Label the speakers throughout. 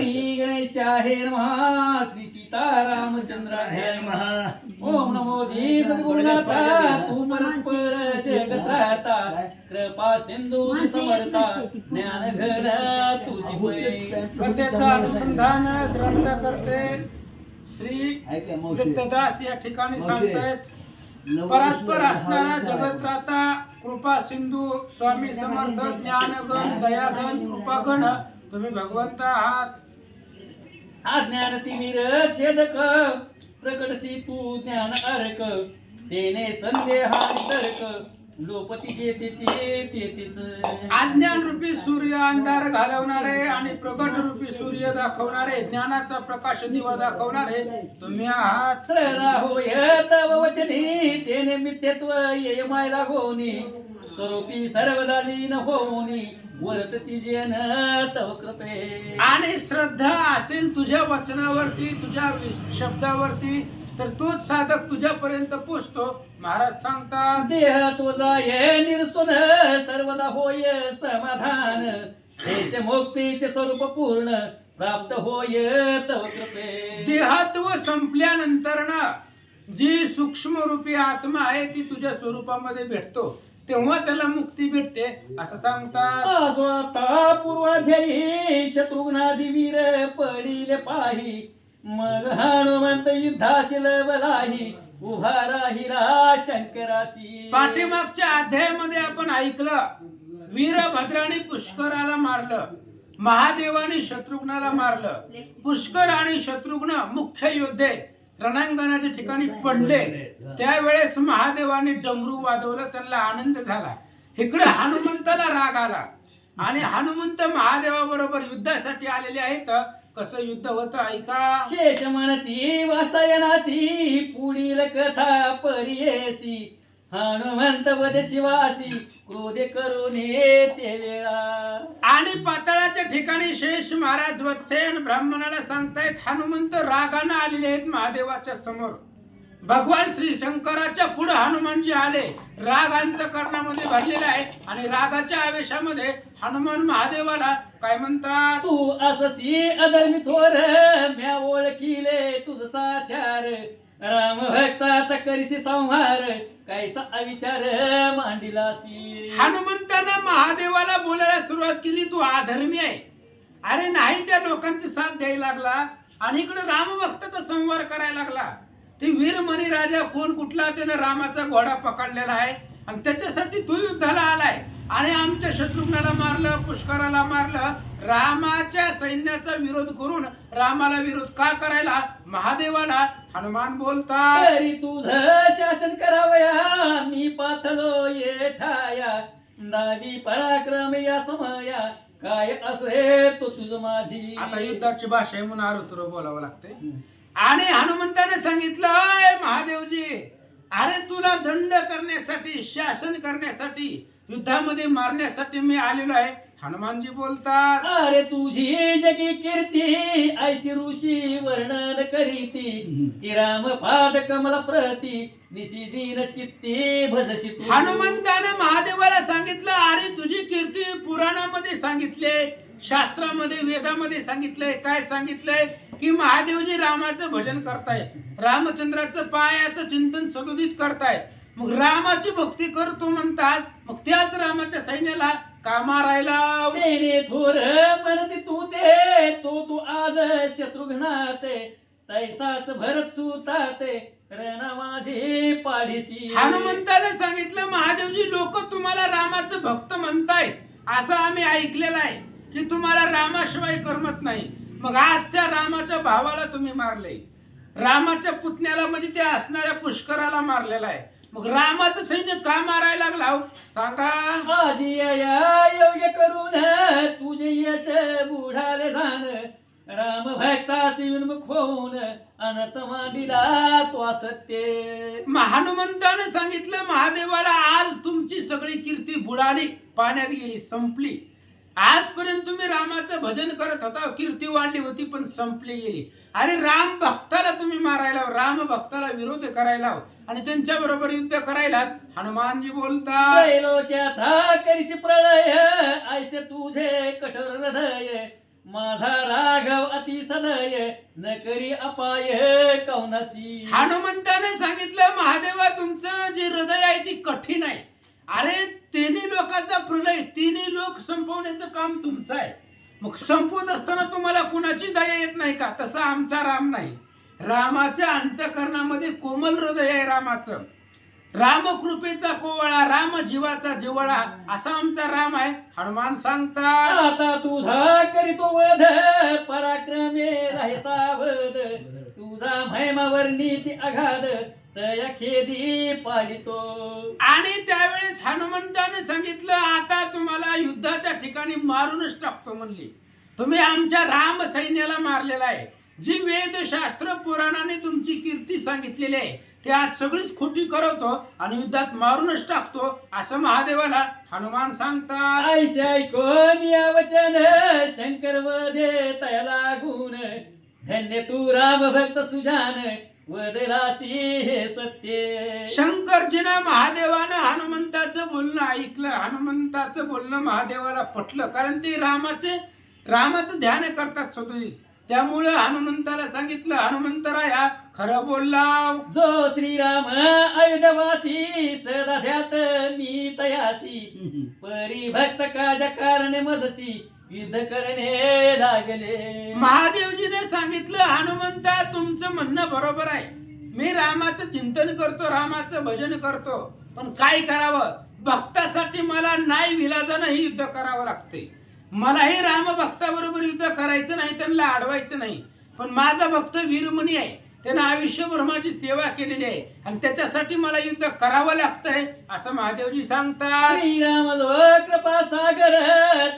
Speaker 1: श्री गणेशाय नमः श्री सीतारामचंद्राय नमः ओम नमो धी सद्गुरुनाथा तू परस्पर जगत्राता कृपा सिंधू समर्था ज्ञान घन तुझी होय
Speaker 2: कथेचा अनुसंधान ग्रंथ करते श्री दत्तदास या ठिकाणी सांगतायत परस्पर असणारा जगत्राता कृपा सिंधू स्वामी समर्थ ज्ञानगण दयागण कृपागण तुम्ही भगवंत आहात.
Speaker 1: अज्ञान तिमिर छेदक प्रकटसी तू ज्ञान अर्क तेने संदेहांतर्क लोपती तेतीच
Speaker 2: अज्ञान रूपी सूर्य अंधार घालवणारे आणि प्रकट रूपी सूर्य दाखवणारे ज्ञानाचा प्रकाश दिवा दाखवणारे तुम्ही आहात.
Speaker 1: सरळा होय तव वचनी तेने मिथ्यत्व ये मायला होनी स्वरूपी सर्वदा लीन होनी वरसती जन तव कृपे.
Speaker 2: आणि श्रद्धा असेल तुझ्या वचनावरती तुझ्या शब्दावरती तर तोच साधक तुझ्यापर्यंत पोचतो. महाराज सांगतात
Speaker 1: देह तुझा ये निर्सुन सर्वदा होय समाधान हेचे मुक्तीचे स्वरूप पूर्ण प्राप्त होय तव कृपे.
Speaker 2: देहत्व संपल्यानंतर ना जी सूक्ष्म रूपी आत्मा आहे ती तुझ्या स्वरूपामध्ये भेटतो तेव्हा त्याला मुक्ती भेटते असं सांगतात.
Speaker 1: स्वतः पूर्वाध्यायी शत्रुघ्नादी वीर पडिले पाही मग हनुमंत युद्धाशी लवलाही उभा राहिला शंकराशी.
Speaker 2: पाठीमागच्या अध्यायामध्ये आपण ऐकलं वीरभद्राने पुष्कराला मारलं महादेवाने शत्रुघ्नाला मारलं. पुष्कर आणि शत्रुघ्न मुख्य योद्धे रणांगणाच्या ठिकाणी पडले त्यावेळेस महादेवाने डमरू वाजवलं त्यांना आनंद झाला. इकडे हनुमंताला राग आला आणि हनुमंत महादेवाबरोबर युद्धासाठी आलेले आहेत. कसं युद्ध होतं ऐका.
Speaker 1: शेष म्हणती वासायनासी पुढील कथा परियेसी हनुमंत वद शिवासी क्रोधे करून येते वेळा.
Speaker 2: आणि पाताळाच्या ठिकाणी शेष महाराज वत्सेन ब्राह्मणाला सांगतायत हनुमंत रागाने आलेले आहेत महादेवाच्या समोर. भगवान श्री शंकराच्या पुढे हनुमानजी आले राग अंतकरणामध्ये भरलेला आहे आणि रागाच्या आवेशामध्ये हनुमान महादेवाला काय म्हणतात.
Speaker 1: तू अससी अधर्मी थोर म्या ओळखीले तुझ साचार राम भक्ताचा करीसी संहार कायसा अविचार मांडिलासी.
Speaker 2: हनुमंतानं महादेवाला बोलायला सुरुवात केली तू अधर्मी आहे. अरे नाही त्या लोकांची साथ द्यायला लागला आणि इकडे रामभक्ताचा संहार करायला लागला. ते वीरमणी राजा कोण कुठला त्याने रामाचा घोडा पकडलेला आहे आणि त्याच्यासाठी तू युद्धाला आलाय आणि आमच्या शत्रुघ्नाला मारलं पुष्कराला मारलं. रामाच्या सैन्याचा विरोध करून रामाला विरोध का करायला महादेवाला हनुमान बोलतात.
Speaker 1: तरी तुझं शासन करावया मी पाथलो ये ठाया दावी पराक्रम या समया काय असे तो तुझ माझी.
Speaker 2: आता युद्धाची भाषा आहे म्हणून आरुत्र बोलावं लागते. आणि हनुमंताने सांगितलं अय महादेवजी अरे तुला दंड करण्यासाठी शासन करण्यासाठी युद्धामध्ये मारण्यासाठी मी आलेलो आहे. हनुमानजी बोलतात
Speaker 1: अरे तुझी जगी कीर्ती ऐशी ऋषी वर्णन करीती की राम पाद कमल प्रती निशी दीन चित्ती भजशी तू.
Speaker 2: हनुमंताने महादेवाला सांगितलं अरे तुझी कीर्ती पुराणामध्ये सांगितले शास्त्रामध्ये वेदामध्ये सांगितलंय. काय सांगितलंय की महादेवजी रामाचं भजन करतायत रामचंद्राचं पायाचं चिंतन सदोदित करतायत. मग रामाची भक्ती करतो म्हणतात मग त्याच रामाच्या सैन्याला का मारायला.
Speaker 1: तेने थोर म्हणते तू ते तू आज शत्रुघ्नाते तैसाच भरत सुताते रणा माझे पाडीसी.
Speaker 2: हनुमंताने सांगितलं महादेवजी लोक तुम्हाला रामाचं भक्त म्हणतायत असं आम्ही ऐकलेलं आहे की तुम्हाला रामाशिवाय करमत नाही. मग आज त्या रामाच्या भावाला तुम्ही मारले रामाच्या पुतण्याला म्हणजे त्या असणाऱ्या पुष्कराला मारलेला आहे. मग रामाचं सैन्य का मारायला लागला सांगा.
Speaker 1: आजी या योग्य करून तुझे यश बुडाले जाण राम भक्तासी विनमुख होऊन अनर्थ मांडिला तो असत्य.
Speaker 2: हनुमंताने सांगितलं महादेवाला आज तुमची सगळी कीर्ती बुडाली पाण्यात गेली संपली. आजपर्यंत तुम्ही रामाचं भजन करत होता कीर्ती वाढली होती पण संपली गेली. अरे राम भक्ताला तुम्ही मारायला राम भक्ताला विरोध करायला आणि त्यांच्या बरोबर युद्ध करायला. हनुमानजी बोलतात
Speaker 1: त्रैलोक्याचा करीसी प्रलय ऐसे तुझे कठोर हृदय माझा राघव अति सदय न करी अपाय कौनासी.
Speaker 2: हनुमंताने सांगितलं महादेवा तुमचं जे हृदय आहे ती कठीण आहे. अरे तिन्ही लोकांचा प्रलय तिन्ही लोक संपवण्याचं काम तुमचं आहे. मग संपवत असताना तुम्हाला कुणाची दया येत नाही का? तसा आमचा राम नाही. रामाच्या अंतःकरणामध्ये कोमल हृदय आहे रामाचं. रामकृपेचा कोवळा राम जीवाचा जिवळा असा आमचा राम आहे. हनुमान सांगतात
Speaker 1: आता तुझा करीतो वध पराक्रमे राहे सावध. तुझा महिमावर नीती अगाध तया खेदी पालितो.
Speaker 2: आणि त्यावेळेस हनुमंताने सांगितलं आता तुम्हाला युद्धाच्या ठिकाणी मारूनच टाकतो म्हणली. तुम्ही आमच्या राम सैन्याला मारलेला आहे. जी वेदशास्त्र पुराणाने तुमची कीर्ती सांगितलेली आहे ते आज सगळीच खोटी करवतो आणि युद्धात मारूनच टाकतो असं महादेवाला हनुमान सांगतात.
Speaker 1: ऐसे ऐकून या वचन शंकर वधे तया लागून. धन्य तू राम भक्त सुजान वदलासी हे सत्य.
Speaker 2: शंकरजीनं महादेवानं हनुमंताचं बोलणं ऐकलं. हनुमंताचं बोलणं महादेवाला पटलं कारण ते रामाचं ध्यान करतात स्वतः. त्यामुळे हनुमंताला सांगितलं हनुमंतराया खरं बोलला.
Speaker 1: जो श्रीराम अयोध्यवासी सदा ध्यात मी तयासी. परी भक्त काज कारणे मजसी युद्ध करणे लागले.
Speaker 2: महादेवजीने सांगितलं हनुमंता तुमचं म्हणणं बरोबर आहे. मी रामाचं चिंतन करतो रामाचं भजन करतो पण काय करावं भक्तासाठी मला नाही विलाजानं हे युद्ध करावं लागते. मलाही राम भक्ताबरोबर युद्ध करायचं नाही त्यांना अडवायचं नाही. पण माझा भक्त वीरमणी आहे त्यानं आयुष्यभर माझी सेवा केलेली आहे आणि त्याच्यासाठी मला युद्ध करावं लागतंय असं महादेवजी सांगतात.
Speaker 1: श्रीराम जो कृपा सागर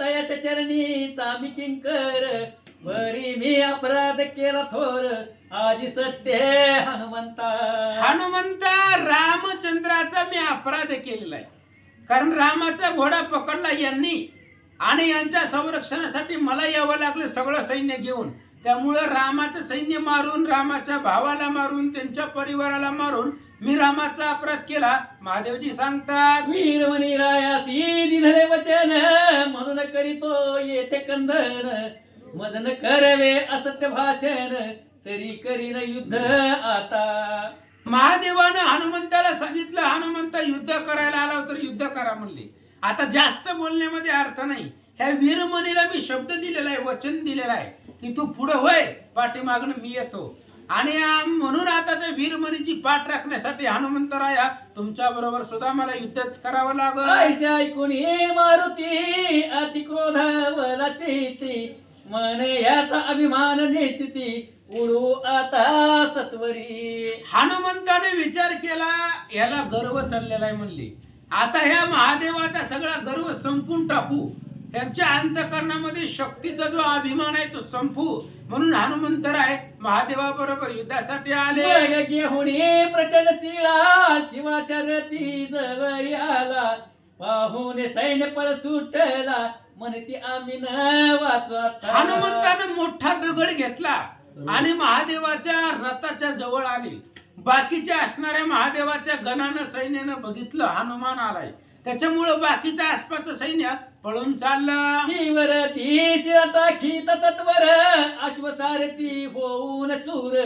Speaker 1: तयाच्या चरणीचा मी किंकर. बरी मी अपराध केला थोर आजी सत्य
Speaker 2: हनुमंता रामचंद्राचा मी अपराध केलेला आहे. कारण रामाचा घोडा पकडला यांनी आणि यांच्या संरक्षणासाठी मला यावं लागलं सगळं सैन्य घेऊन. त्यामुळं रामाचं सैन्य मारून रामाच्या भावाला मारून त्यांच्या परिवाराला मारून मी रामाचा अपराध केला. महादेवजी सांगतात
Speaker 1: वीरमणी रायासी दिधले वचन म्हणून करीतो येथे कंदन. मदन करवे असत्य भाषण तरी करीन युद्ध आता.
Speaker 2: महादेवानं हनुमंताला सांगितलं हनुमंता युद्ध करायला आला तर युद्ध करा म्हणले. आता जास्त बोलण्यामध्ये अर्थ नाही. ह्या वीरमणीला मी शब्द दिलेला आहे वचन दिलेलं आहे की तू पुढे होय पाठीमागणं मी येतो. आणि म्हणून आता त्या वीरमणीची पाठ राखण्यासाठी हनुमंतराया तुमच्या बरोबर सुद्धा मला युद्धच करावं लागलं.
Speaker 1: ऐसे ऐकून मारुती अतिक्रोध वलाची मन याचा अभिमान नेती उडू आता सत्वरी.
Speaker 2: हनुमंताने विचार केला याला गर्व चाललेला आहे म्हणली. आता ह्या महादेवाचा सगळा गर्व संपून टाकू. त्यांच्या अंतःकरणामध्ये शक्तीचा जो अभिमान आहे तो संपू म्हणून हनुमंतराय महादेवाबरोबर युद्धासाठी आले.
Speaker 1: घेऊन प्रचंड शिळा शिवाच्या रती जवळ आला. पाहुणे सैन्य पळ सुटला म्हणती आम्ही न वाचत.
Speaker 2: हनुमंतानं मोठा दगड घेतला आणि महादेवाच्या रथाच्या जवळ आले. बाकीच्या असणाऱ्या महादेवाच्या गणानं सैन्यानं बघितलं हनुमान आलाय. त्याच्यामुळं बाकीच्या आसपासचं सैन्य पळून चाललं.
Speaker 1: शिवरती शिरा टाकीत सत्वर अश्वसारथी होऊन चूर.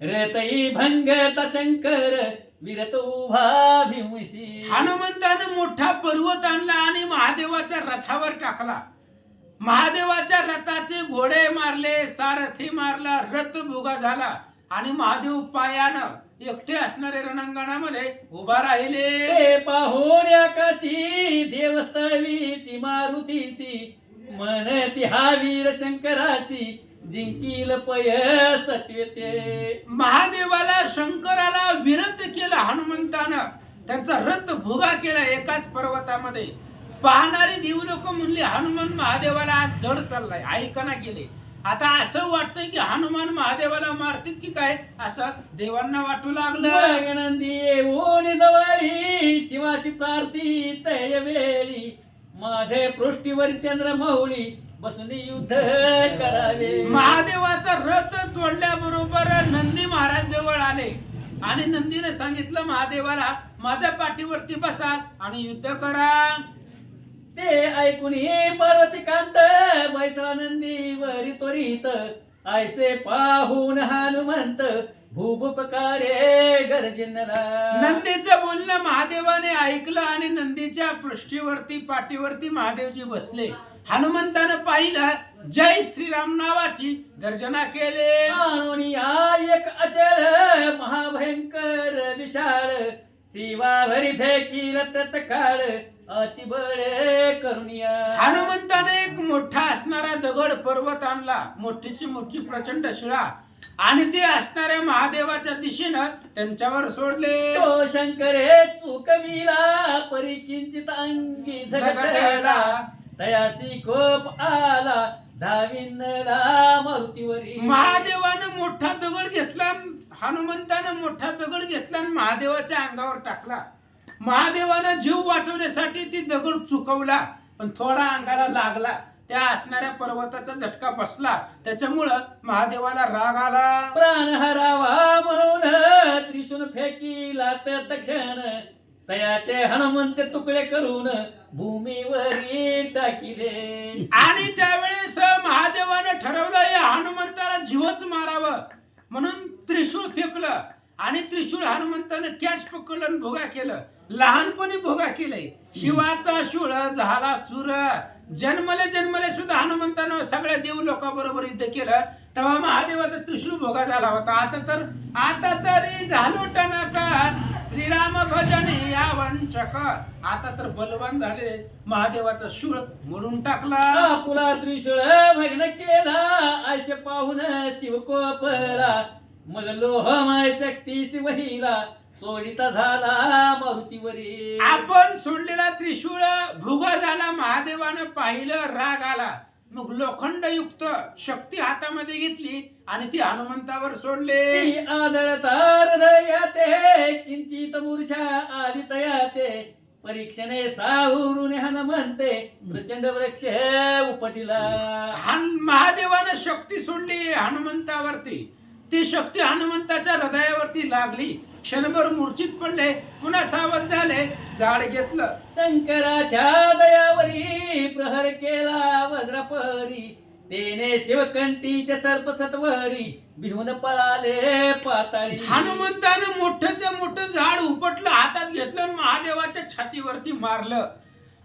Speaker 1: रतई भंगत शंकर विरत उभा भीमसी.
Speaker 2: हनुमंतानं मोठा पर्वत आणला आणि महादेवाच्या रथावर टाकला. महादेवाच्या रथाचे घोडे मारले सारथी मारला रथ भुगा झाला आणि महादेव पायानं एकटे असणारे रणांगणामध्ये उभा राहिले.
Speaker 1: पाहुणे आकाशी देवस्तवी ती मारुतीसी. म्हणती हा वीर शंकरासी जिंकील पय सत्यते.
Speaker 2: महादेवाला शंकराला विरत केलं हनुमंतानं. त्यांचा रथ भुगा केला एकाच पर्वतामध्ये. पाहणारी देव लोक म्हणले हनुमान महादेवाला आज जड चाललाय ऐकना गेले. आता असं वाटतंय की हनुमान महादेवाला मारतील की काय असं देवांना वाटू लागलं.
Speaker 1: नंदी येऊन जवळी शिवाशी प्रार्थी तय वेळी. माझे पृष्ठीवर चंद्र मौळी बसून युद्ध करावे.
Speaker 2: महादेवाचा रथ तोडल्याबरोबर नंदी महाराज जवळ आले आणि नंदीने सांगितलं महादेवाला माझ्या पाठीवरती बसा आणि युद्ध करा.
Speaker 1: ते ऐकून पार्वतीकांत बैसरानंदी वरी त्वरित ऐसे पाहून हनुमंत भूभुपकारे गर्जनला.
Speaker 2: नंदीचं बोलणं महादेवाने ऐकलं आणि नंदीच्या पृष्ठीवरती पाठीवरती महादेवजी बसले. हनुमंतानं पाहिलं, जय श्रीराम नावाची गर्जना केले.
Speaker 1: आणून या एक अचळ महाभयंकर विशाळ शिवावरी फेकील तत्काळ अतिबळे करुणिया.
Speaker 2: हनुमंताने एक मोठा असणारा दगड पर्वत आणला, मोठीची मोठी प्रचंड शिळा, आणि ते असणाऱ्या महादेवाच्या दिशेनं त्यांच्यावर सोडले.
Speaker 1: तो शंकरे चुकविला परी किंचित अंगी झगटला तयासी कोप आला धाविनला मारुतीवरी.
Speaker 2: महादेवानं मोठा दगड घेतला, हनुमंतानं मोठा दगड घेतला आणि महादेवाच्या अंगावर टाकला. महादेवानं जीव वाचवण्यासाठी ती दगड चुकवला, पण थोडा अंगाला लागला. त्या असणाऱ्या पर्वताचा झटका बसला, त्याच्यामुळं महादेवाला राग आला.
Speaker 1: प्राण हरावा म्हणून त्रिशूल फेकीला तत्क्षण तयाचे हनुमंत तुकडे करून भूमीवरी टाकिले.
Speaker 2: आणि त्यावेळेस महादेवानं ठरवलं या हनुमंताला जीवच मारावं, म्हणून त्रिशूळ फेकलं. आणि त्रिशूळ हनुमंतानं कॅच पकडलं आणि भोगा केलं. लहानपणी भोगा केलंय. शिवाचा शूळ झाला चूर. जन्मले सुद्धा हनुमंतानं सगळ्या देव लोकांबरोबर युद्ध केलं, तेव्हा महादेवाचा त्रिशूळ भोगा झाला होता. आता तरी झालो टणकार श्रीराम भजनी या वंचक. आता तर बलवान झाले, महादेवाचा शूळ मोडून टाकला.
Speaker 1: पुला त्रिशूळ भग्न केला ऐसे पाहून शिवकोपला. मग लोहमय शक्ती शिवहिला सोडिता झाला मारुतीवरी.
Speaker 2: आपण सोडलेला त्रिशूळ भृगा झाला. महादेवानं पाहिलं, राग आला. मग लोखंडयुक्त शक्ती हातामध्ये घेतली आणि ती हनुमंतावर सोडले.
Speaker 1: ती आदळता हृदयाते किंचित मूर्छा आली तयाते परीक्षणे साहुरून हनुमंते प्रचंड वृक्ष उपटिला.
Speaker 2: महादेवानं शक्ती सोडली हनुमंतावरती. ती शक्ती हनुमंताच्या हृदयावरती लागली. क्षणभर मूर्छित पडले, पुन्हा सावध झाले, झाड घेतलं.
Speaker 1: शंकराच्या दयावरी प्रहर केला वज्रपरी. तेने शिवकंठीच्या सर्प सत्वरी भिवून पळाले पाताळी.
Speaker 2: हनुमंतानं मोठं मोठं झाड उपटलं, हातात घेतलं आणि महादेवाच्या छातीवरती मारलं.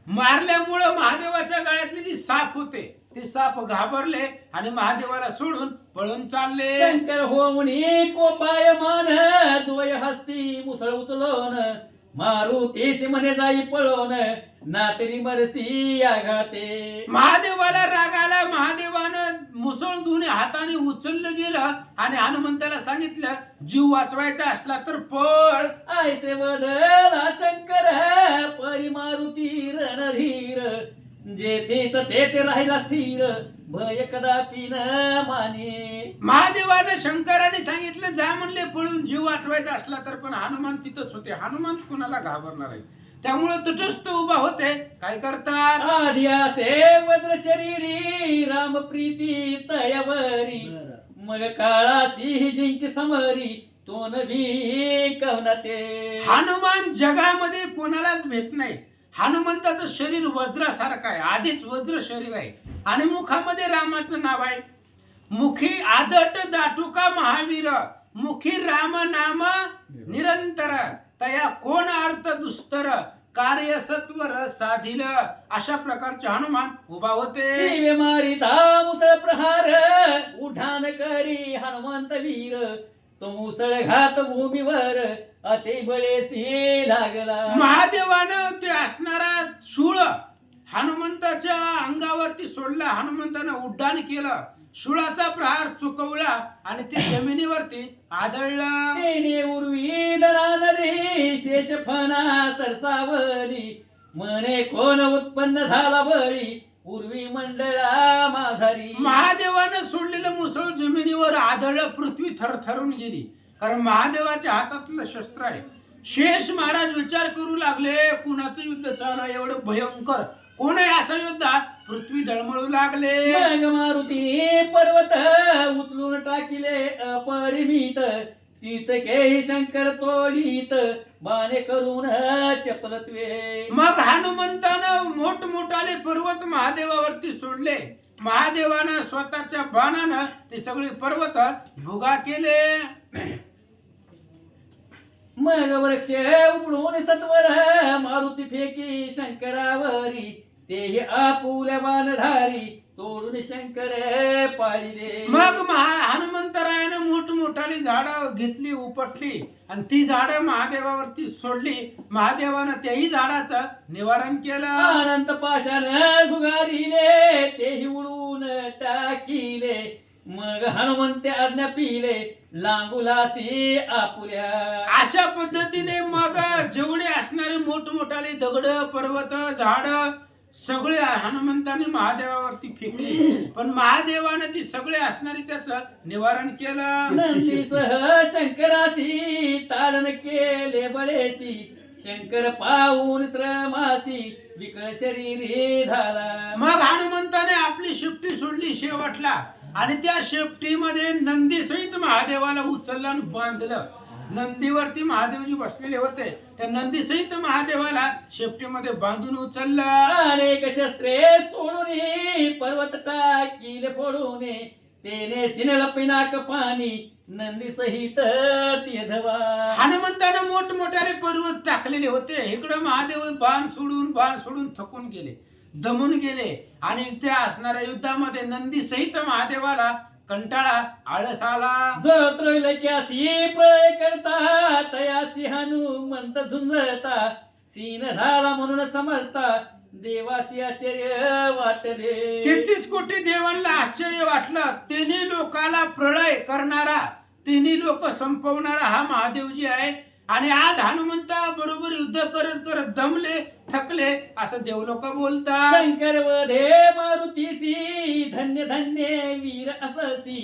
Speaker 2: मारल्यामुळं महादेवाच्या गळ्यातले जी साप होते ते साप घाबरले आणि महादेवाला सोडून पळून चालले.
Speaker 1: शंकर होऊनी कोपायमान द्वय हस्ती मुसळ उचलोन मारुतीस म्हणे जाई पळोन नातरी मरसी आघाते.
Speaker 2: महादेवाला राग आला. महादेवानं मुसळ दोन्ही हाताने उचललं गेलं आणि हनुमंताला सांगितलं, जीव वाचवायचा असला तर पळ.
Speaker 1: ऐसे बदला शंकर परी मारुती रणधीर जेथेच तेथे राहिला स्थिर भय कदापि न माने.
Speaker 2: महादेवानं शंकराने सांगितलं जा म्हणले पळून, जीव वाचवायचा असला तर. पण हनुमान तिथंच होते. हनुमान कुणाला घाबरणार आहे, त्यामुळे तटस्थ उभा होते. काय करतात,
Speaker 1: आधी असे वज्र शरीरी राम प्रीती तयावरी मग काळासी जिंकी समरी तो नवी कवनाते.
Speaker 2: हनुमान जगामध्ये कोणालाच भेट नाही. हनुमंताचं शरीर वज्रासारखं आहे, आधीच वज्र शरीर आहे आणि मुखामध्ये रामाचं नाव आहे. मुखी आदट दाटुका महावीर मुखी राम नाम निरंतर तया कोण अर्थ दुस्तर कार्य सत्वर साधिल. अशा प्रकारचे हनुमान उभा होते.
Speaker 1: शिवे मारिता मुसळ प्रहार उठान करी हनुमंत वीर तो मुसळ घात भूमीवर अति बळेसी लागला.
Speaker 2: महादेवानं ते असणारा शूळ हनुमंताच्या अंगावरती सोडला. हनुमंतानं उड्डाण केलं, शूळाचा प्रहार चुकवला आणि ते जमिनीवरती आदळलं.
Speaker 1: तेने उर्वी दरानली शेष फणा सरसावली म्हणे कोण उत्पन्न झाला बळी उर्वी मंडळा माझारी.
Speaker 2: महादेवानं सोडलेलं मुसळ जमिनीवर आदळलं, पृथ्वी थरथरून गेली. कारण महादेवाच्या हातातलं शस्त्र आहे. शेष महाराज विचार करू लागले, कुणाचं युद्ध चालू आहे एवढं भयंकर, कोण आहे असं युद्धात? पृथ्वी दळमळू लागले.
Speaker 1: मग मारुतीने पर्वत उचलून टाकिले अपरिमित तितके शंकर तोडीत बाणे करून चपलत्वे.
Speaker 2: मग हनुमंतानं मोठमोठाले पर्वत महादेवावरती सोडले. महादेवानं स्वतःच्या बाणानं ते सगळे पर्वत भुगा केले.
Speaker 1: मग वृक्ष उपडून सत्वर मारुती फेकी शंकरावरी. तेही आपुल्या बाणधारी तोडून शंकर पाळिले.
Speaker 2: मग हनुमंतरायानं मोठमोठाली झाडं घेतली उपटली आणि ती झाडं महादेवावरती सोडली. महादेवानं त्याही झाडाचं निवारण केलं.
Speaker 1: अनंत पाषाण सुगारिले तेही उडून टाकिले. मग हनुमंते आज्ञा पिले लांगुलासी आपुल्या.
Speaker 2: अशा पद्धतीने मग जेवढे असणारे मोठमोठाले दगड पर्वत झाड सगळे हनुमंताने महादेवावरती फेकली. पण महादेवाने ती सगळे असणारी त्याचं निवारण केलं.
Speaker 1: नंदीसह शंकरासी ताडण केले बळेसी. शंकर पाहून श्रमासी विकळ शरीरी झाला.
Speaker 2: मग हनुमंताने आपली शेपटी सोडली शेवटला आणि त्या शेपटीमध्ये नंदी सहित महादेवाला उचललं आणि बांधलं. नंदीवरती महादेवजी बसलेले होते. त्या नंदी सहित महादेवाला शेपटीमध्ये बांधून उचललं.
Speaker 1: अनेक शस्त्रे सोडून पर्वत टाकीले फोडून. तेने सिनल पिनाक पाणी नंदी सहित ते धवा.
Speaker 2: हनुमंतानं मोठमोठ्याले पर्वत टाकलेले होते. इकडं महादेव बाण सोडून थकून गेले, दमून गेले आणि त्या असणाऱ्या युद्धामध्ये नंदी सहित महादेवाला कंटाळा आळस आला.
Speaker 1: जो त्रैलोक्यासी प्रळय करता तयासी हनुमंत झुंजता. सीन झाला म्हणून समजता देवासी आश्चर्य वाटले.
Speaker 2: 33 कोटी देवांना आश्चर्य वाटलं. तिन्ही लोकाला प्रळय करणारा, तिन्ही लोक संपवणारा हा महादेवजी आहे. आणि आज हनुमंता बरोबर युद्ध करत करत दमले थकले असं देवलोक बोलतात.
Speaker 1: शंकर वधे मारुतीसी धन्य धन्य वीर अससी.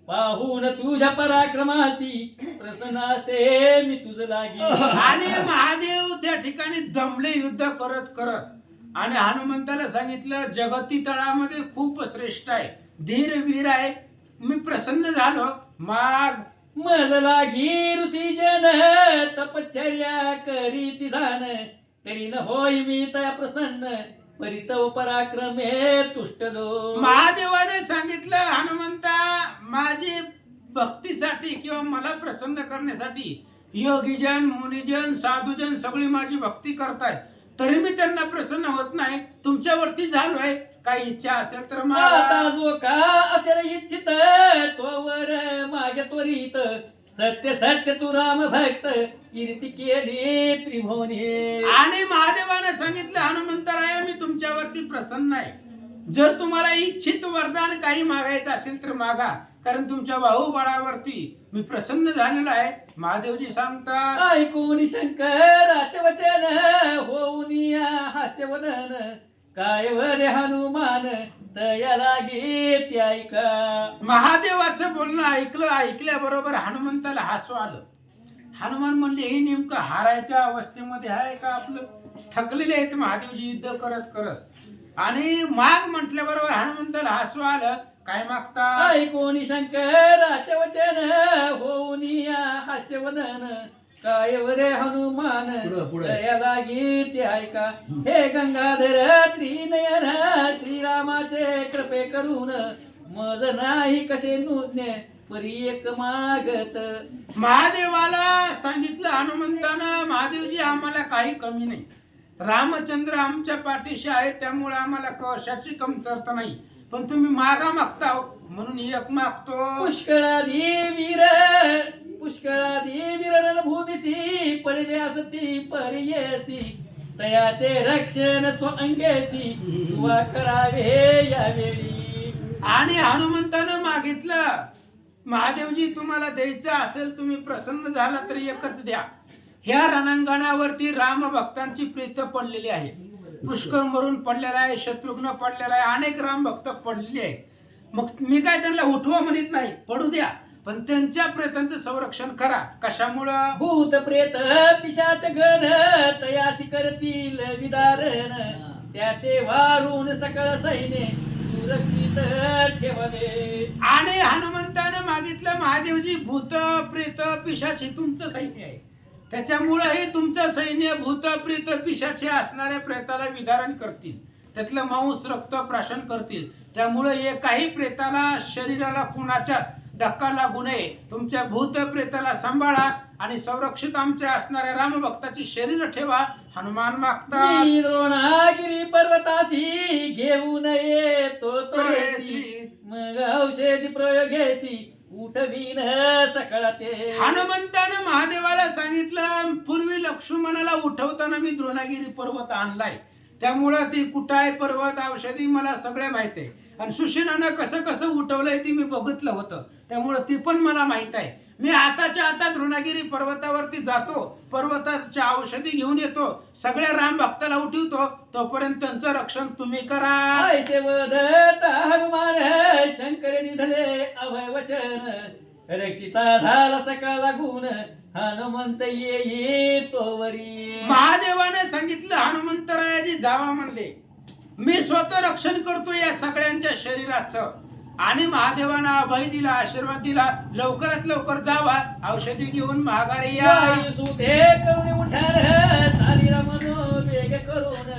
Speaker 1: पाहून तुझ्या पराक्रमासी प्रसन्नासे मी तुझ लागी.
Speaker 2: आणि महादेव त्या ठिकाणी दमले युद्ध करत करत आणि हनुमंताला सांगितलं जगती तळामध्ये खूप श्रेष्ठ आहे, धीर वीर आहे, मी प्रसन्न झालो. माग
Speaker 1: मज लागी ऋषी जन तपश्चर्या करीती जाण. तरी न होई मी त्या प्रसन्न परितव पराक्रमे तुष्टलो.
Speaker 2: महादेवाने सांगितलं हनुमंता माझी भक्तीसाठी किंवा मला प्रसन्न करण्यासाठी योगीजन मुनिजन साधुजन सगळी माझी भक्ती करतायत, तरी मी त्यांना प्रसन्न होत नाही. तुमच्यावरती झालोय, काही इच्छा असेल तर
Speaker 1: आता जो का असेल इच्छित तोवर मागे त्वरित. सत्य सत्य तू राम भक्त कीर्ती केली त्रिभुवनी.
Speaker 2: आणि महादेवाने सांगितलं हनुमंतराया मी तुमच्यावरती प्रसन्न आहे. जर तुम्हाला इच्छित वरदान काही मागायचं असेल तर मागा, कारण तुमच्या बाहुबळावरती मी प्रसन्न झालेला आहे. महादेवजी सांगतात
Speaker 1: ऐकून शंकराचे वचन होऊन हास्यवदन. काय वदे हनुमान तया लागे ते ऐका.
Speaker 2: महादेवाचं बोलणं ऐकल्याबरोबर हनुमंताला हसू आलं. हनुमान म्हणले हे नेमकं हारायच्या अवस्थेमध्ये आहे का? आपलं थकलेले आहेत महादेवजी युद्ध करत करत. आणि माग म्हटल्याबरोबर हनुमंताला हसू आलं. काय मागता?
Speaker 1: ऐकून शंकराचे वचन होऊन हास्यवदन. काय वदे हनुमान दया लागी ते ऐका. हे गंगाधर त्रिनयन श्रीरामाचे कृपे करून. मज नाही कसे नुज्ञ परी एक मागत.
Speaker 2: महादेवाला सांगितलं हनुमंतानं महादेवजी आम्हाला काही कमी नाही, रामचंद्र आमच्या पाठीशी आहे, त्यामुळे आम्हाला कशाची कमतरता नाही. पण तुम्ही मागता म्हणून एक मागतो.
Speaker 1: पुष्कळादी वीर रणभूमीसी पडले असती परियेसी. तयाचे रक्षण स्वअंगेसी तुवा करावे यावेळी.
Speaker 2: आणि हनुमंतानं मागितलं महादेवजी तुम्हाला द्यायचं असेल, तुम्ही प्रसन्न झाला तरी एकच द्या. ह्या रणांगणावरती राम भक्तांची प्रीत पडलेली आहे. पुष्कळ मरून पडलेला आहे, शत्रुघ्न पडलेला आहे, अनेक राम भक्त पडलेले आहे. मग मी काय त्यांना उठवा म्हणत नाही, पडू द्या, पण त्यांच्या प्रेतांचं संरक्षण करा. कशामुळं?
Speaker 1: भूत प्रेत पिशाच गण तयासी करतील विदारण. त्या ते वारून सकळ सैन्य सुरक्षित ठेवावे.
Speaker 2: आणि हनुमंतानं मागितलं सांगितलं महादेवजी भूत प्रेत पिशाच हे तुमचं सैन्य आहे, त्याच्यामुळे हे तुमचं सैन्य भूत प्रेत पिशाचे असणाऱ्या प्रेताला विदारण करतील, त्यातलं मांस रक्त प्राशन करतील, त्यामुळे एकाही प्रेताला शरीराला कुणाच्या धक्का लागू नये, तुमच्या भूत प्रेताला सांभाळा आणि संरक्षित आमच्या असणाऱ्या रामभक्ताची शरीर ठेवा. हनुमान मागतात
Speaker 1: मी द्रोणागिरी पर्वतासी घेऊन येतो तोरेसी, मग औषधी प्रयोगेसी उठवीन सकळ ते.
Speaker 2: हनुमंतानं महादेवाला सांगितलं पूर्वी लक्ष्मणाला उठवताना मी द्रोणागिरी पर्वत आणलाय, त्यामुळं ती कुठं आहे पर्वत औषधी मला सगळे माहित आहे, आणि सुशिलानं कसं कसं उठवलंय ती मी बघितलं होतं, त्यामुळं ती पण मला माहित आहे. मी आताच्या आता द्रोणागिरी पर्वतावरती जातो, पर्वताच्या औषधी घेऊन येतो, सगळ्या राम भक्ताला उठवतो, तोपर्यंत त्यांचं रक्षण तुम्ही करा.
Speaker 1: ऐसे वदत हनुमान शंकर निधले अभय वचन, रक्षिता झाला सकाळ लागून हनुमंत येई तोवरी.
Speaker 2: महादेवाने सांगितलं हनुमंतरायाजी जावा म्हणले, मी स्वतः रक्षण करतो या सगळ्यांच्या शरीराचं, आणि महादेवानं अभय दिला, आशीर्वाद दिला, लवकरात लवकर जावा, औषधी घेऊन माघारी या.
Speaker 1: वायू सुते करुणी उठार झाली रमनो वेग करून,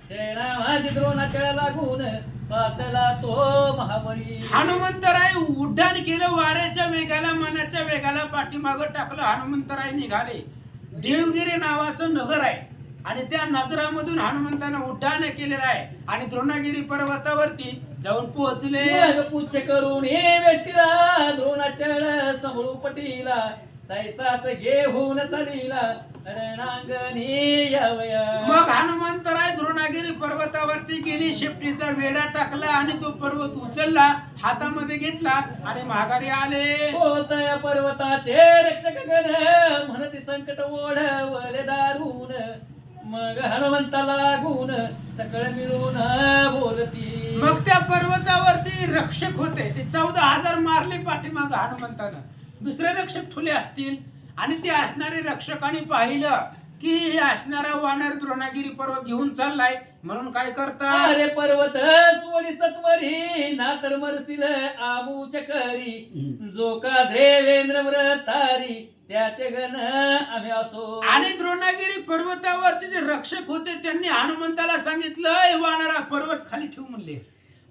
Speaker 1: जय रामाची द्रोणाचळ लागून पातला तो महाबळी.
Speaker 2: हनुमंतराय उड्डाण केलं वाऱ्याच्या वेगाला, मनाच्या वेगाला पाठीमागं टाकलं. हनुमंतराय निघाले. देवगिरी नावाचं नगर आहे आणि त्या नगरामधून हनुमंतानं उड्डाण केलेलं आहे आणि द्रोणागिरी पर्वतावरती जाऊन पोहोचले.
Speaker 1: मग पुच्छ करून हे वेष्टीला द्रोणाचळ समळू पटीला, तैसाच घेऊन चालीला रणांगणी यावया.
Speaker 2: मग हनुमंतराय द्रोणागिरी पर्वतावरती गेली, शेपटीचा वेढा टाकला आणि तो पर्वत उचलला, हातामध्ये घेतला आणि माघारी आले.
Speaker 1: होतया पर्वताचे रक्षक गण म्हणती संकट ओढवले दारून, मग हनुमंताला गुण सकळ मिळून बोलती.
Speaker 2: मग त्या पर्वतावरती रक्षक होते, ते 14,000 मारले पाठीमाग हनुमंतानं, दुसरे रक्षक ठुले असतील, आणि ते असणारे रक्षकांनी पाहिलं की हे असणारा वानर द्रोणागिरी पर्वत घेऊन चाललाय, म्हणून काय करतात,
Speaker 1: अरे पर्वत सोडी सत्वरी ना तर मरसील आबूच करी, जो का देवेंद्र व्रतारी त्याचे गण आम्ही असो.
Speaker 2: आणि द्रोणागिरी पर्वतावरचे जे रक्षक होते त्यांनी हनुमंताला सांगितलं, "ए वानरा, पर्वत खाली ठेवू म्हणले,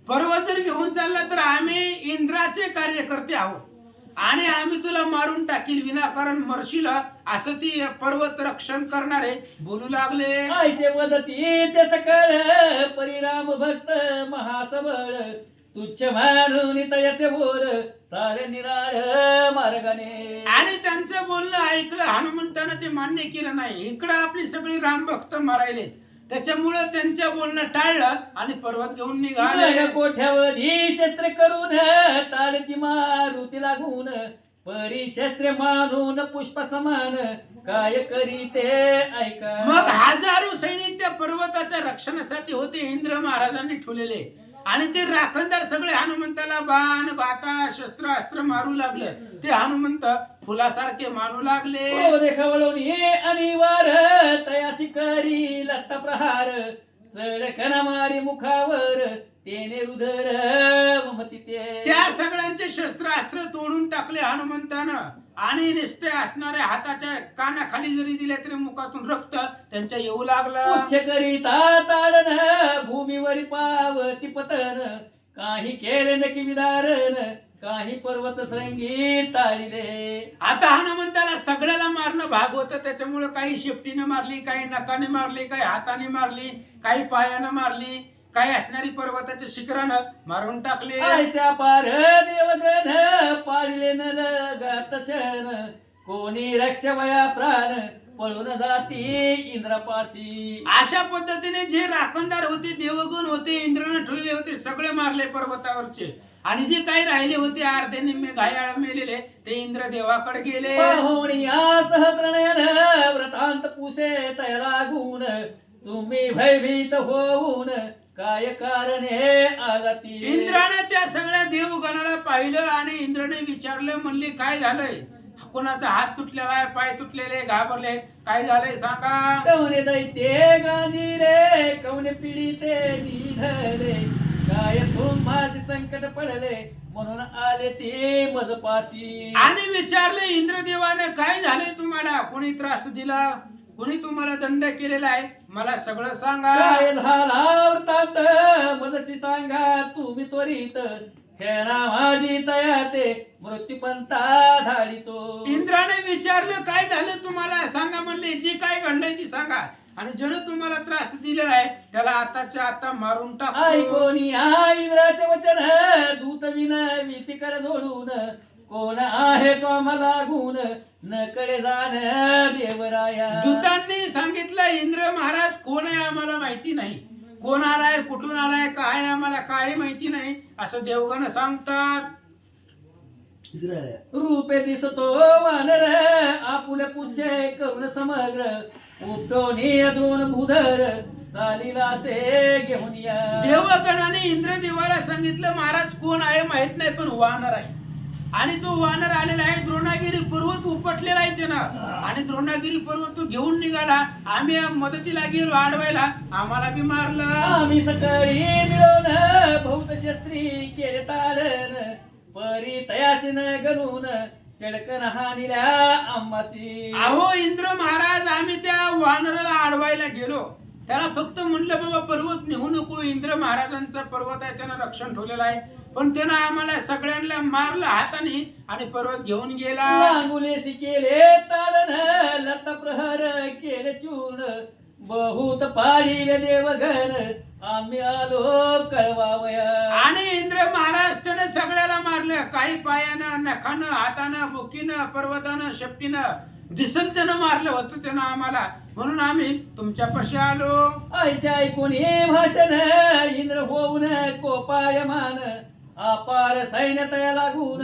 Speaker 2: पर्वत जर घेऊन चालला तर आम्ही इंद्राचे कार्यकर्ते आहोत आणि आम्ही तुला मारून टाकील, विनाकारण मरशील," असं ती पर्वत रक्षण करणारे बोलू लागले.
Speaker 1: ऐसे वदती ते सकळ परिणाम भक्त महासबळ, तुच्छ म्हणून तयाचे बोल सारे निराळ मार्गाने.
Speaker 2: आणि त्यांचं बोलणं ऐकलं हनुमंतानं, ते मान्य केलं नाही. इकडं आपली सगळी राम भक्त मारायले, त्याच्यामुळे त्यांच्या बोलणं टाळलं आणि पर्वत घेऊन निघाले.
Speaker 1: कोठ्यावधी शस्त्र करून ताडती मारुती लागून, परी शस्त्र मानून पुष्प समान काय करीते ऐका.
Speaker 2: मग हजारो सैनिक त्या पर्वताच्या रक्षणासाठी होते, इंद्र महाराजांनी ठेवलेले, आणि ते राखणदार सगळे हनुमंताला बाण बाता शस्त्र अस्त्र मारू लागले. ते हनुमंत फुलासारखे मारू लागले.
Speaker 1: देखावळून ये आणि वार तयासी करी लत्ता प्रहार, चढकणा मारी मुखावर तेने रुधर ममती ते.
Speaker 2: त्या सगळ्यांचे शस्त्र अस्त्र तोडून टाकले हनुमंतानं, आणि निस्ते असणाऱ्या हाताच्या कानाखाली जरी दिले तरी मुखातून रक्त त्यांच्या येऊ लागलं.
Speaker 1: उच्च करीता ताडन भूमीवर पावती पतन, काही केले नकी विदारण काही पर्वत श्रृंगी ताळिले.
Speaker 2: आता हनुमंताला सगळ्याला मारणं भाग होतं, त्याच्यामुळे काही शेपटीने मारली, काही नकाने मारली, काही हाताने मारली, काही पायानं मारली, काही असणारी पर्वताच्या शिखरानं मारून टाकले.
Speaker 1: ऐसा पार देवगण पाळले न लगतशन, कोणी रक्षवया प्राण पळून जाती इंद्रपाशी.
Speaker 2: अशा पद्धतीने जे राखणदार होते, देवगण होते, इंद्राने ठेवलेले होते, सगळे मारले पर्वतावरचे, आणि जे काही राहिले होते अर्धे निम्मे घायाळ मेलेले ते इंद्र देवाकडे गेले.
Speaker 1: सहस्रनयन व्रतांत पुसे तय लागून, तुम्ही भयभीत होऊन काय कारणे आगती.
Speaker 2: इंद्राने त्या सगळ्या देवगणाला पाहिलं आणि इंद्राने विचारलं, म्हणले काय झालंय, कोणाचा हात तुटलेला आहे, पाय तुटलेले, घाबरले, काय झालंय सांगा.
Speaker 1: कवने दैत्ये गांजीले, कवने पीडिते निधले, काय तुम्हासी संकट पडले, म्हणून आले ते मजपासी.
Speaker 2: आणि विचारले इंद्रदेवाने काय झाले तुम्हाला, कोणी त्रास दिला, कोणी तुम्हाला दंड केलेला आहे, मला सगळं सांगा.
Speaker 1: काय झाला वृत्तांत मजशी सांगा तुम्ही त्वरित, खेळा माझी तया ते मृत्यूपंथा धाडितो.
Speaker 2: इंद्राने विचारलं काय झालं तुम्हाला सांगा, म्हणले जे काय घडलंय ती सांगा, आणि ज्यानं तुम्हाला त्रास दिलेला आहे त्याला आताच्या आता मारून टाक.
Speaker 1: ऐकोनी या इंद्राचे वचन दूत विन भीती कर जोडून, कोण आहे तो आम्हाला गुण न कडे जाण देवराया.
Speaker 2: दूतांनी सांगितलं इंद्र महाराज कोण आहे आम्हाला माहिती नाही, कोण आलाय कुठून आलाय काय आम्हाला काही माहिती नाही असं देवगण सांगतात.
Speaker 1: रूपे दिसतो वानर आपुले पुच्छे करून समग्र, उपटोनी द्रोण भूधर चालीला से घेऊन या.
Speaker 2: देवगणाने इंद्रदेवाला सांगितलं महाराज कोण आहे माहित नाही पण वानर आहे, आणि तो वानर आलेला आहे, द्रोणागिरी पर्वत उपटलेला आहे त्यानं, आणि द्रोणागिरी पर्वत तो घेऊन निघाला. आम्ही मदतीला गेलो अडवायला, आम्हाला बी मारलं.
Speaker 1: आम्ही सकाळी मिळवून भौत शस्त्री केले ताडन, परी तयासीन गणून चडकन हानिल्या आंबासी.
Speaker 2: अहो इंद्र महाराज आम्ही त्या वानराला अडवायला गेलो, त्याला फक्त म्हणलं बाबा पर्वत निघू नको, इंद्र महाराजांचा पर्वत आहे त्यानं रक्षण ठेवलेलं आहे, पण त्यानं आम्हाला सगळ्यांना मारलं हाताने आणि पर्वत घेऊन गेला.
Speaker 1: लांगुलेसी केले ताडन लता प्रहर केले चूर्ण, बहुत पाडीले देवगण आम्ही आलो कळवावया.
Speaker 2: आणि इंद्र महाराज त्यानं सगळ्याला मारलं, काही पायानं नखानं हातानं बुकीनं पर्वतानं शेपटीनं दिसल त्यानं मारलं होतं त्यानं आम्हाला, म्हणून आम्ही तुमच्यापाशी आलो.
Speaker 1: ऐसे ऐकून हे भाषण इंद्र होऊन कोपायमान, अपार सैन्य तया लागून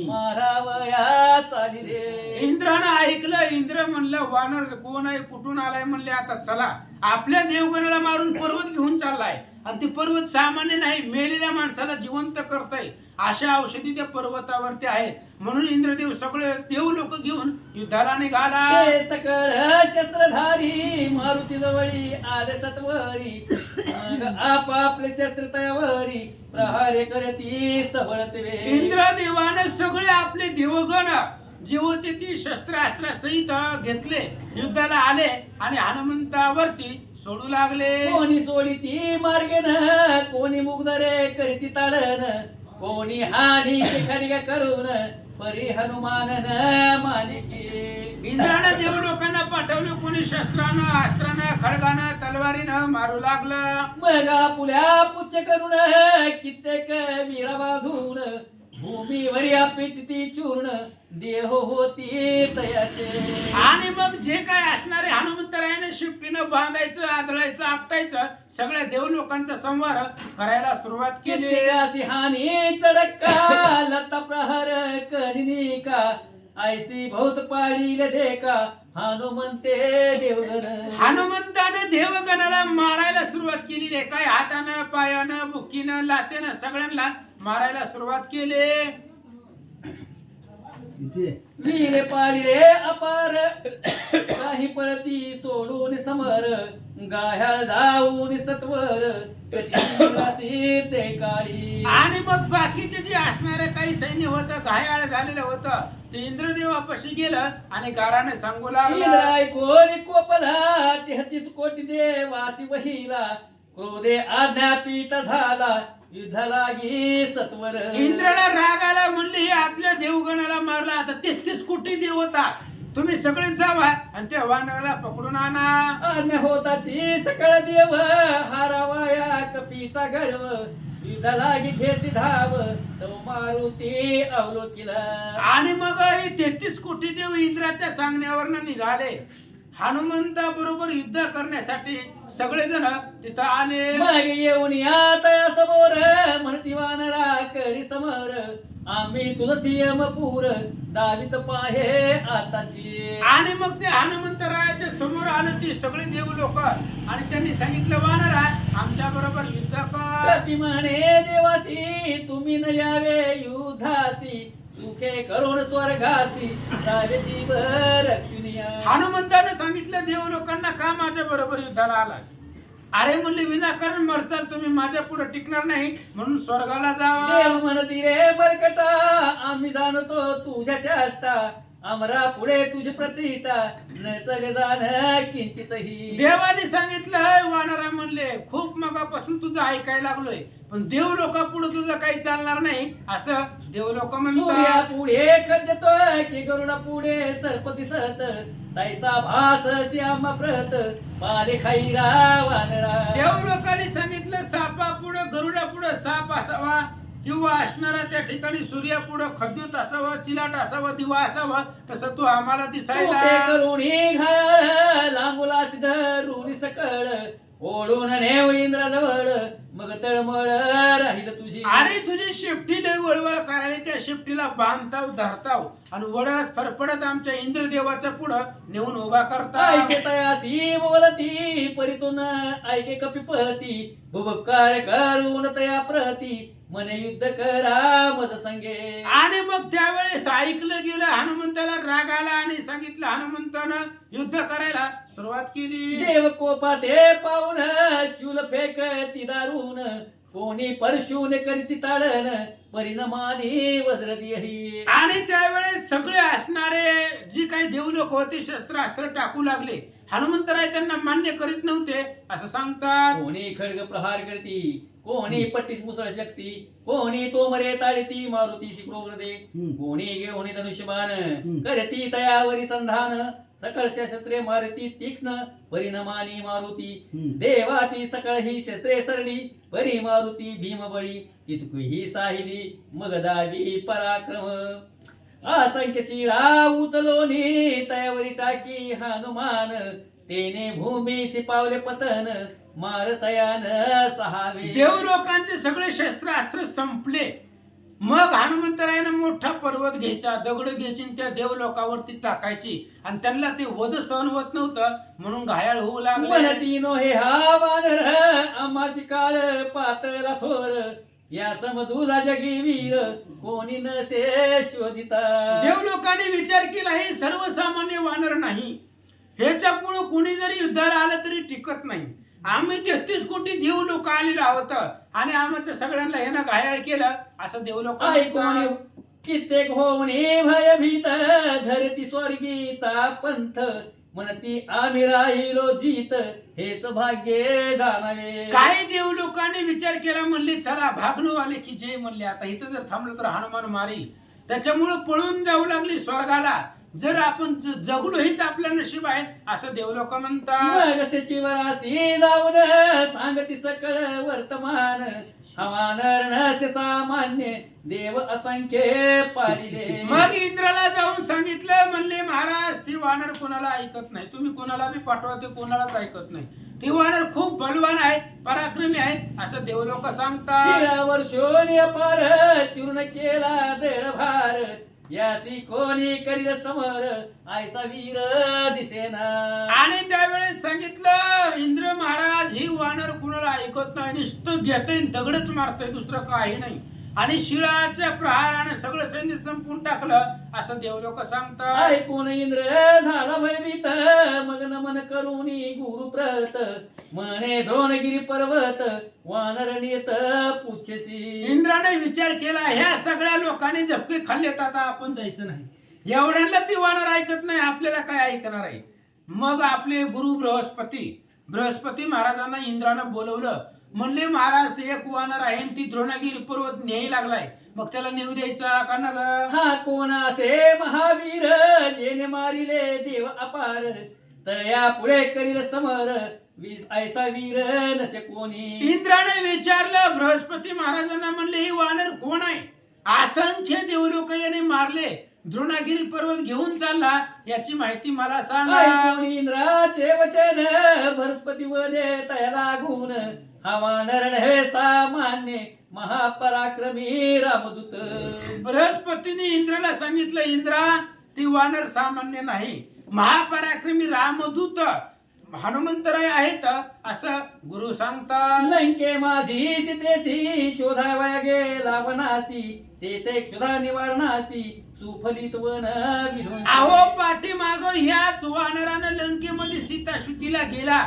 Speaker 1: मारावया चालिले.
Speaker 2: इंद्रानं ऐकलं, इंद्र म्हणलं वानर कोण आहे कुठून आलाय, म्हणले आता चला आपल्या देवगणाला मारून पर्वत घेऊन चाललाय, आणि ते पर्वत सामान्य नाही मेलेल्या माणसाला जिवंत करतय, अशा औषधी त्या पर्वतावरती आहेत, म्हणून इंद्रदेव सगळे देव लोक घेऊन युद्धाला निघाला.
Speaker 1: ते सकळ शस्त्रधारी मारुती जवळी आले सत्वरी, मग आपापले शस्त्र तयावरी प्रहारे करती सबळतवे.
Speaker 2: इंद्रदेवानं सगळे आपले देवगण जे होते ती शस्त्रास्त्र सहित घेतले, युद्धाला आले आणि हनुमंतावरती सोडू लागले.
Speaker 1: कोणी सोडी ती मार्गेन, कोणी मुगदरे करीती ताडन, कोणी हाडी खडग्या करून परी हनुमानन मानिके.
Speaker 2: इंद्रानं देव लोकांना पाठवलं, कोणी शस्त्रानं अस्त्रानं खडगानं तलवारीनं मारू लागलं.
Speaker 1: मग आपुल्या पुच्छ करून कित्येक वीरा बांधून, भूमीवर पिटती चूर्ण देह होती तयाचे.
Speaker 2: आणि मग जे काय असणारे हनुमंतरायाने शिफ्टीनं बांधायचं आदळायचं आपटायचं सगळ्या देव लोकांचा संवार करायला सुरुवात केली.
Speaker 1: अशी हानी चडक्का लता प्रहर करिनी का, ऐसी बहुत पाडील देखा हनुमंते देवगण.
Speaker 2: हनुमंताने देवगणाला मारायला सुरुवात केली आहे, काय हातानं पायानं बुकीनं लातेनं सगळ्यांना मारायला सुरुवात केली.
Speaker 1: वीर पाडिले अपार काही पळती सोडून समर, गाह्याळ जाऊन सत्वर कधी ते काळी.
Speaker 2: आणि मग बाकीचे जे असणारे काही सैन्य होतं घायाळ झालेलं होतं ते इंद्रदेवापाशी गेलं आणि गाराने सांगू लागला.
Speaker 1: इंद्राय कोणी कोपला 33 कोटी देवासी वहिला, क्रोधे आज्ञापित झाला युद्ध लागी सत्वर.
Speaker 2: इंद्राला राग आला, म्हणले आपल्या देवगणाला मारला, आता 33 कोटी देव होता, तुम्ही सगळे जावा आणि त्या वानराला पकडून आणा.
Speaker 1: आज्ञा होताची सकळ देव हारावाया कपीचा गर्व, युद्ध लागी घेती धाव तव मारुती अवलोकिला.
Speaker 2: आणि मग 33 कोटी देव इंद्राच्या सांगण्यावरनं निघाले. हनुमंता बरोबर युद्ध करण्यासाठी सगळेजण तिथं आले.
Speaker 1: मग येऊन या तया समोर म्हणती वानरा करी समर, आम्ही तुझं पूर दावित पाहे आताची.
Speaker 2: आणि मग ते हनुमंतरायाच्या समोर आलं ती सगळे देव लोक आणि त्यांनी सांगितलं वानरा आमच्या बरोबर युद्ध कर.
Speaker 1: कपी म्हणे देवासी तुम्ही न यावे युद्धासी, सुखे करून स्वर्गासी जावे जीव रक्षुनिया.
Speaker 2: हनुमंताने सांगितलं देव लोकांना का माझ्या बरोबर युद्धाला आला. अरे म्हणले विनाकारण मरचाल तुम्ही, माझ्या पुढे टिकणार नाही, म्हणून स्वर्गाला जावा.
Speaker 1: देव म्हणती रे बरकटा, आम्ही जाणतो तुझ्या चेष्टा, आमरा पुढे तुझी प्रतिष्ठा, न चल जाण किंचितही.
Speaker 2: देवाने सांगितलं, वानरा म्हणले खूप मगापासून तुझं ऐकायला लागलोय, पण देव लोका पुढे तुझं काही चालणार नाही, असं देव लोक
Speaker 1: सूर्या
Speaker 2: म्हणतात.
Speaker 1: पुढे खद्यतोय की गरुडा पुढे सर्प दिसत, तैसा भास श्याम प्रत, पाले खैरा वानरा.
Speaker 2: देव लोकांनी सांगितलं, सापा पुढे गरुडा पुढे साप असावा, किंवा असणारा त्या ठिकाणी सूर्या पुढे खद्योत असावा, चिलाट असावा, दिवा असावा, तसं तू आम्हाला
Speaker 1: तू ते
Speaker 2: दिसायला.
Speaker 1: करुणी घायाळ, लांबुला धरुणी सकळ, ओढून नेव इंद्राजवळ, मग तळमळ राहील तुझी.
Speaker 2: आणि तुझी शेपटी लय वळवळ करायला, त्या शेपटीला बांधताव धरताव आणि वडत फरफडत आमच्या इंद्रदेवाच्या पुढं नेऊन उभा करताव.
Speaker 1: ऐसे तयासी बोलती, परितून ऐके कपिपती, भुभकार करून तया प्रती, मने युद्ध करा मद संगे.
Speaker 2: आणि मग त्यावेळेस ऐकलं गेलं, हनुमंताला राग आला आणि सांगितलं, हनुमंतानं युद्ध करायला सुरुवात केली.
Speaker 1: देव कोपाते पाहून शूल फेकती दारून, कोणी परशून करीती ताडण, परिणामानी वज्र दिही.
Speaker 2: आणि त्यावेळेस सगळे असणारे जी काही देवलोक होते शस्त्रास्त्र टाकू लागले. हनुमंतराय त्यांना मान्य करीत नव्हते असं सांगतात.
Speaker 1: कोणी खड्ग प्रहार करती, कोणी पट्टीस मुसळ शक्ती, कोणी तोमरे ताळीती मारुती शिक्रोग्रदे, कोणी घेऊन धनुष्यबाण करती तयावरी संधान, सकळ शस्त्रे मारुती तीक्ष्ण, परिणामानी मारुती. देवाची सकळ ही शस्त्रे सरली, परी मारुती भीमबळी, तितकी साहिली मग दावी पराक्रम. असंख्य शिळा उचलोनी तयावरी टाकी हनुमान, तेने भूमी सिपावले पतन, मारतयान सहावे.
Speaker 2: देवलोकांचे सगळे शस्त्रास्त्र संपले. मग हनुमंतरायानं मोठा पर्वत घ्यायचा, दगड घ्यायची आणि त्या देवलोकावरती टाकायची, आणि त्यांना ते वध सहन होत नव्हतं म्हणून घायाळ होऊ लागले.
Speaker 1: म्हणती नो हे हा वानर, आम्हाची काळ पातला थोर, या समदुला जगी वीर, कोणी नसे शोधिता.
Speaker 2: देवलोकांनी विचार केला, हे सर्वसामान्य वानर नाही, ह्याच्या पुढे कोणी जरी युद्धाला आलं तरी टिकत नाही. आम्ही 33 कोटी देव लोक आलेलो आहोत आणि आमच्या सगळ्यांना ह्यानं घायाळ केलं असं देवलोक
Speaker 1: ऐकून कित्येक होणे भयभीत, धरती स्वर्गीचा पंथ, म्हणती आम्ही राहिलो जीत, हेच भाग्य जाणावे.
Speaker 2: काही देव लोकांनी विचार केला, म्हणले चला भागलो आले की जय, म्हणले आता इथं जर थांबलो तर हनुमान मारी, त्याच्यामुळे पळून जाऊ लागली स्वर्गाला. जर आपण जगलो हीच आपलं नशीब आहे असं देवलोक म्हणतात.
Speaker 1: मग सचिवरासी जाऊन सांगती सकळ वर्तमान, हवानर नसे सामान्य, देव असंख्य पाडिले.
Speaker 2: मग इंद्राला जाऊन सांगितलं, म्हणले महाराज ती वानर कोणाला ऐकत नाही, तुम्ही कोणाला बी पाठवा ते कोणालाच ऐकत नाही, ती वानर खूप बलवान आहे, पराक्रमी आहे असं देवलोक सांगतात.
Speaker 1: शिरावर शोनी अपार, चूर्ण केला देड भार, यासी कोणी करील समर, ऐसा वीर दिसेना.
Speaker 2: आणि त्यावेळेस सांगितलं, इंद्र महाराज ही वानर कुणाला ऐकत नाही, नुसतं घेतय दगडच मारतय, दुसरं काही नाही, आणि शिळाच्या प्रहाराने सगळं सैन्य संपून टाकलं असं देवलोक सांगतात.
Speaker 1: ऐकून इंद्र झाला भयभीत, मग नमन करुणी गुरुप्रत, म्हणे द्रोणगिरी पर्वत, वानर नियत पुच्छसी.
Speaker 2: इंद्राने विचार केला, ह्या सगळ्या लोकांनी झपके खाल्लेत, आता आपण जायचं नाही, एवढ्यांना ती वानर ऐकत नाही, आपल्याला काय ऐकणार आहे. मग आपले गुरु बृहस्पती महाराजांना इंद्रानं बोलवलं. म्हणले महाराज ते एक वानर आहे, ती द्रोणगिरी पर्वत न्यायला लागलाय, मग त्याला नेऊ द्यायचा का ना ग?
Speaker 1: हा कोण असे महावीर, जेने मारिले देव अपार, तया पुढे करील समर, ऐसा वीर नसे कोणी.
Speaker 2: इंद्राने विचारलं बृहस्पती महाराजांना, म्हणले ही वानर कोण आहे? असंख्य देवलोक याने मारले, द्रोणागिरी पर्वत घेऊन चालला, याची माहिती मला सांगा.
Speaker 1: ऐकून इंद्राचे वचन, बृहस्पती वदे तया लागून, हा वानर नव्हे सामान्य, महापराक्रमी रामदूत.
Speaker 2: बृहस्पतीने इंद्राला सांगितलं, इंद्रा ती वानर सामान्य नाही, महापराक्रमी रामदूत हनुमंतराय आहेत असं गुरु सांगतात.
Speaker 1: लंके माझी सीतेसी, शोधावया गेला वनासी, तेथे क्षुधा निवारणासी, सुफलित वन विध्वंसी.
Speaker 2: अहो पाठीमाग ह्याच वानरानं लंकेमध्ये सीता शुद्धीला गेला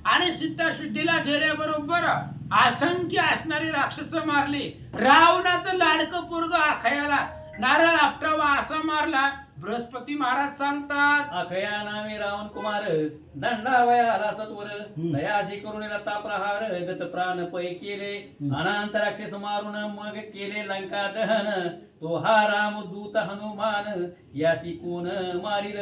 Speaker 2: आणि सीताशुद्धीला गेल्याबरोबर असंख्य असणारी राक्षस मारली. रावणाचं लाडकं पोरग अखयाला नारळ आपटावा असा मारला. बृहस्पती महाराज सांगतात,
Speaker 1: अखया नामे रावण कुमार दंडावयाला सत्वर दयाशी करुणेला ताप्रहार गत प्राण पै केले अनंत राक्षस मारून मग केले लंका दहन तो हा राम दूत हनुमान यासी कोण मारिल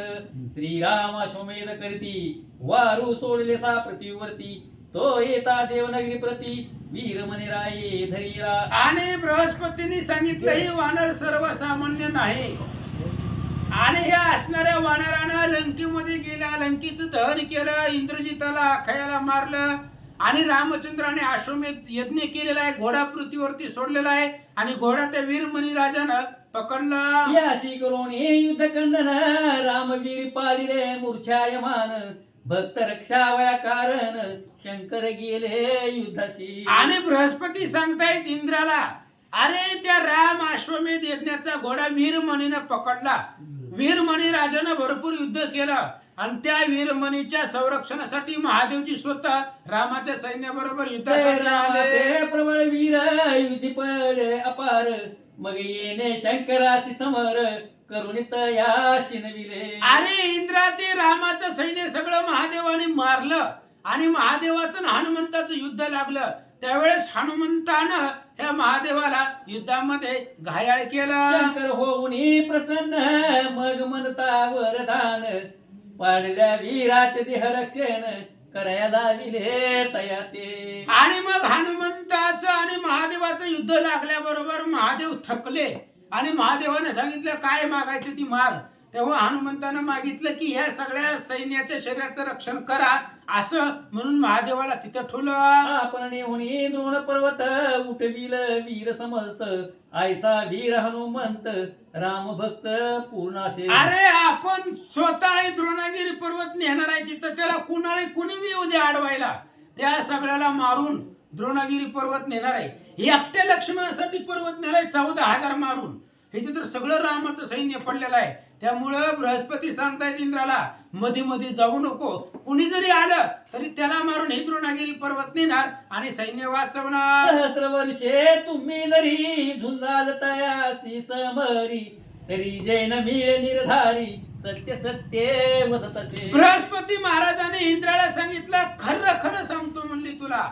Speaker 1: श्रीराम अश्वमेध करती वारू सोडले सा पृथ्वीवरती तो येता देवनगरी प्रती वीर मने राये धरीरा.
Speaker 2: आणि बृहस्पतींनी सांगितलं ही वानर सर्वसामान्य नाही. आणि ह्या असणाऱ्या वानरानं लंकेमध्ये गेल्या, लंकेचं दहन केलं, इंद्रजिताला अखयाला मारलं आणि रामचंद्राने अश्वमेध यज्ञ केलेला आहे. घोडा पृथ्वीवरती सोडलेला आहे आणि घोडा त्या वीरमणी राजानं पकडला.
Speaker 1: याशी करून युद्ध कंदन रामवीर पाडिले मूर्छायमान भक्त रक्षावया कारण शंकर गेले युद्धाशी.
Speaker 2: आणि बृहस्पती सांगतायत इंद्राला, अरे त्या राम अश्वमेध यज्ञाचा घोडा वीरमणीनं पकडला. वीरमणी राजानं भरपूर युद्ध केलं आणि त्या वीरमणीच्या संरक्षणासाठी महादेवजी स्वतः रामाच्या सैन्याबरोबर युद्धासाठी आले.
Speaker 1: प्रबळ वीर युद्धी पडले अपार मग येणे शंकराशी समर करुणित याशी नविले.
Speaker 2: अरे इंद्रा ते रामाचं सैन्य सगळं महादेवाने मारलं आणि महादेवाचं आणि हनुमंताचं युद्ध लागलं. त्यावेळेस हनुमंतानं ह्या महादेवाला युद्धामध्ये घायाळ केलं.
Speaker 1: शंकर होऊन प्रसन्न मग म्हणता वरदान पाडल्या वीराचे देह रक्षण करायला विले तया ते.
Speaker 2: आणि मग हनुमंताचं आणि महादेवाचं युद्ध लागल्याबरोबर महादेव थकले आणि महादेवाने सांगितलं काय मागायचं ती माग. तेव्हा हनुमंतानं मागितलं की ह्या सगळ्या सैन्याच्या शरीराचं रक्षण करा असं म्हणून महादेवाला तिथं ठेवलं.
Speaker 1: आपण नेहुनी द्रोण पर्वत उठविल वीर समजत आयसा वीर हनुमंत राम भक्त पूर्णासे.
Speaker 2: अरे आपण स्वतः द्रोणागिरी पर्वत नेणार आहे तिथं त्याला कुणी बी येऊ दे अडवायला. त्या सगळ्याला मारून द्रोणागिरी पर्वत नेणार आहे. एकट्या लक्ष्मणासाठी पर्वत नेलाय 14,000 मारून. हे तर सगळं रामाचं सैन्य पडलेलं आहे. त्यामुळं बृहस्पती सांगतायत इंद्राला मध्ये मध्ये जाऊ नको. कुणी जरी आलं तरी त्याला मारून हे द्रोणागिरी पर्वत नेणार आणि सैन्य वाचवणार.
Speaker 1: सहस्र वर्षे तुम्ही जरी झुंजाल तयासी समरी तरी जैन मिळ निर्धारी सत्य सत्य वदत असे.
Speaker 2: बृहस्पती महाराजाने इंद्राला सांगितलं खरं खरं सांगतो म्हणली तुला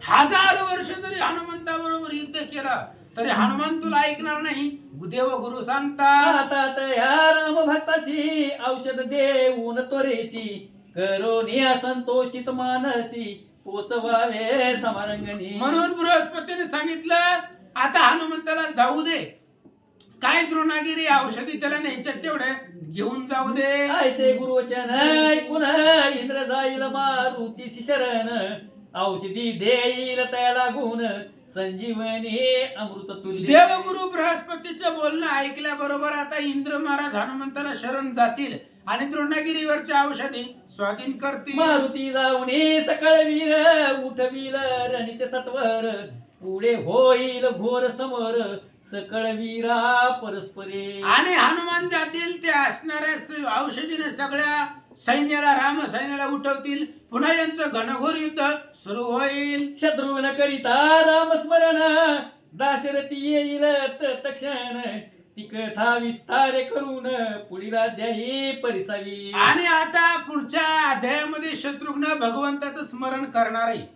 Speaker 2: 1000 वर्ष जरी हनुमंताबरोबर युद्ध केलं तरी हनुमान तुला ऐकणार नाही. देव गुरु सांगतात
Speaker 1: आता या राम भक्ताशी औषध देऊन त्वरेशी करोनी संतोषित मानसी पोचवावे समरंगणी.
Speaker 2: म्हणून बृहस्पतीने सांगितलं आता हनुमंताला जाऊ दे. काय द्रोणागिरी औषधी त्याला न्यायच्यात तेवढे घेऊन जाऊ दे.
Speaker 1: ऐसे गुरुवचन ऐकून इंद्र जाईल मारुतीशी शरण औषधी देईल त्याला गुण संजीवनी अमृत तुल्य.
Speaker 2: देवगुरु बृहस्पतीचं बोलणं ऐकल्याबरोबर आता इंद्र महाराज हनुमंताला शरण जातील आणि द्रोणागिरीवरच्या औषधी स्वाधीन करतील.
Speaker 1: मारुती जाऊन सकळ वीर उठविल रणीचे सत्वर पुढे होईल घोर समर सकळ वीरा परस्परे.
Speaker 2: आणि हनुमान जातील ते असणाऱ्या औषधीने सगळ्या सैन्याला राम सैन्याला उठवतील. पुन्हा यांचं घनघोर युद्ध सुरू होईल.
Speaker 1: शत्रुघ्न करिता राम स्मरण दाशरथी येईल तत्क्षण ती कथा विस्तार करून पुढील अध्यायी परिसावी.
Speaker 2: आणि आता पुढच्या अध्यायामध्ये शत्रुघ्न भगवंताचं स्मरण करणार आहे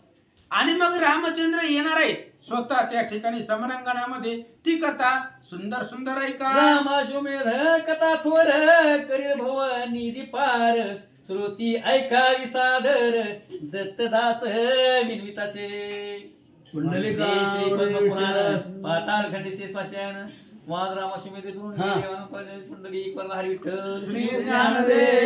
Speaker 2: आणि मग रामचंद्र येणार आहेत स्वतः त्या ठिकाणी समरांगणामध्ये. ती कथा सुंदर सुंदर आहे का.
Speaker 1: रामाश्वमेध कथा थोर करील भवानी दीपार श्रोती ऐकावी सादर दत्तदास विनविताचे.
Speaker 3: पुंडलिका
Speaker 1: पाताल खंडिसे स्वास्यान वाद रामाश्वमेध पुंडलिक वरदा हरी विठ्ठल
Speaker 2: श्री ज्ञानदेव